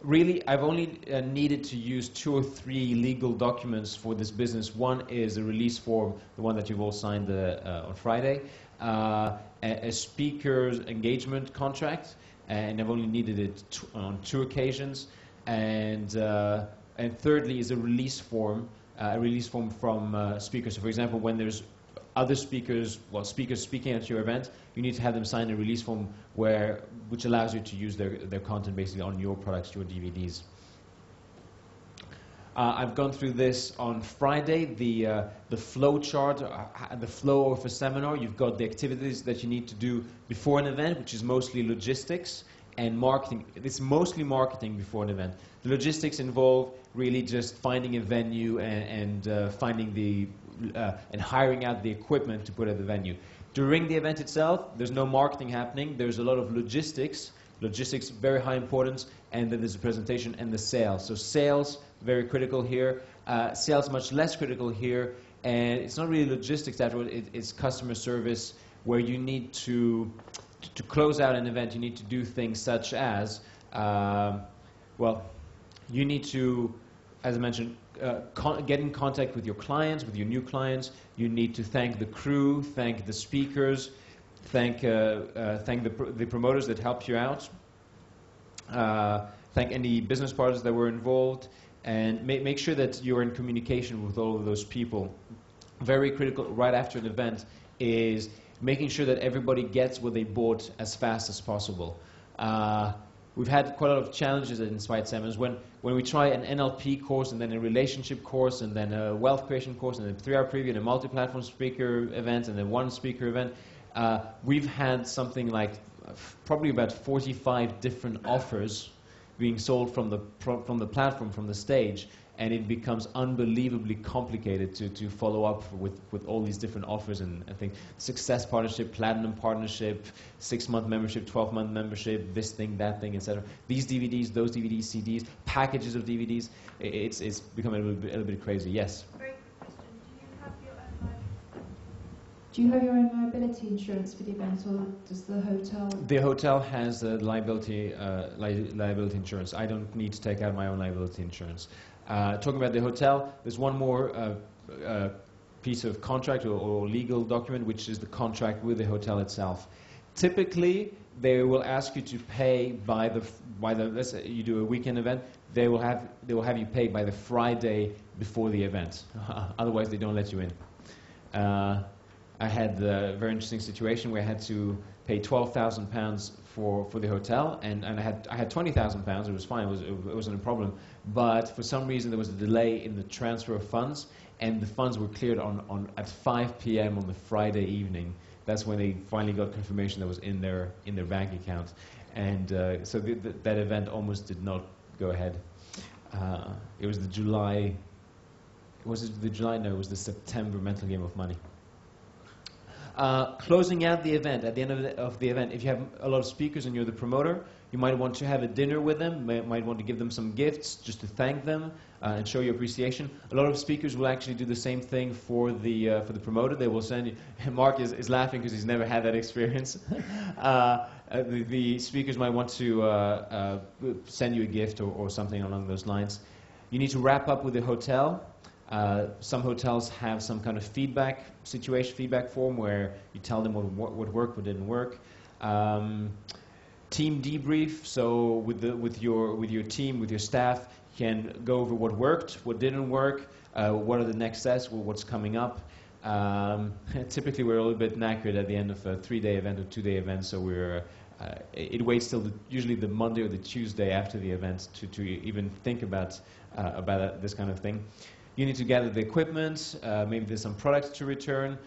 Really, I've only needed to use 2 or 3 legal documents for this business. One is a release form, the one that you've all signed on Friday, a speaker's engagement contract, and I've only needed it on 2 occasions. And thirdly is a release form from speakers. So, for example, when there's other speakers, speakers speaking at your event, you need to have them sign a release form which allows you to use their content basically on your products, your DVDs. I've gone through this on Friday, the flow chart, the flow of a seminar. You've got the activities that you need to do before an event, which is mostly logistics and marketing. It's mostly marketing before an event. The logistics involve really just finding a venue and finding and hiring out the equipment to put at the venue. During the event itself, there's no marketing happening. There's a lot of logistics. Logistics, very high importance, and then there's a presentation and the sales. So sales, very critical here. Sales, much less critical here. And it's not really logistics afterward, it's customer service, where you need to close out an event, you need to do things such as, you need to, as I mentioned, get in contact with your clients, with your new clients. You need to thank the crew, thank the speakers, thank the promoters that helped you out, thank any business partners that were involved, and make sure that you're in communication with all of those people. Very critical right after an event is making sure that everybody gets what they bought as fast as possible. We've had quite a lot of challenges at Inspired Seminars. When we try an NLP course and then a relationship course and then a wealth creation course and a 3-hour preview and a multi-platform speaker event and then 1 speaker event, we've had something like probably about 45 different offers being sold from the platform, from the stage, and it becomes unbelievably complicated to follow up with all these different offers and things. Success partnership, platinum partnership, 6-month membership, 12-month membership, this thing, that thing, etc. These DVDs, those DVDs, CDs, packages of DVDs, it's become a little bit crazy. Yes? Very quick question. Do you have your own liability insurance for the event, or does the hotel? The hotel has liability insurance. I don't need to take out my own liability insurance. Talking about the hotel, there's one more piece of contract or legal document, which is the contract with the hotel itself. Typically, they will ask you to pay by the let's say you do a weekend event, they will have you pay by the Friday before the event. Otherwise, they don't let you in. I had a very interesting situation where I had to pay £12,000 for the hotel, and I had £20,000. It was fine. It wasn't a problem. But for some reason, there was a delay in the transfer of funds, and the funds were cleared at 5 p.m. on the Friday evening. That's when they finally got confirmation that was in their bank account, and so that event almost did not go ahead. It was the July. Was it the July? No, it was the September mental game of money. Closing out the event, at the end of the event, if you have a lot of speakers and you're the promoter, you might want to have a dinner with them, might want to give them some gifts just to thank them and show your appreciation. A lot of speakers will actually do the same thing for the promoter. They will send you, Mark is laughing because he's never had that experience. The speakers might want to send you a gift or something along those lines. You need to wrap up with the hotel. Some hotels have some kind of feedback form where you tell them what worked, what didn't work. Team debrief. So with your team, with your staff, you can go over what worked, what didn't work, what are the next steps, what's coming up. Typically, we're a little bit knackered at the end of a 3-day event or 2-day event, so it waits till usually the Monday or the Tuesday after the event to even think about this kind of thing. You need to gather the equipment. Maybe there's some products to return.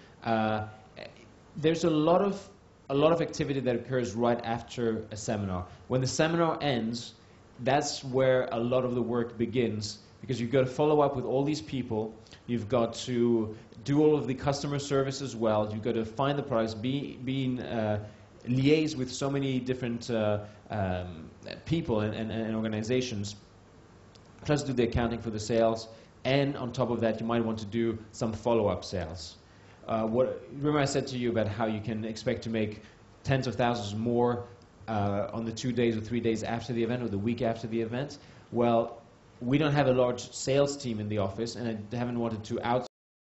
There's a lot of activity that occurs right after a seminar. When the seminar ends, that's where a lot of the work begins, because you've got to follow up with all these people. You've got to do all of the customer service as well. You've got to find the products, liaise with so many different people and organizations, plus do the accounting for the sales. And on top of that, you might want to do some follow-up sales. Remember I said to you about how you can expect to make tens of thousands more on the 2 days or 3 days after the event or the week after the event. Well, we don't have a large sales team in the office, and I haven't wanted to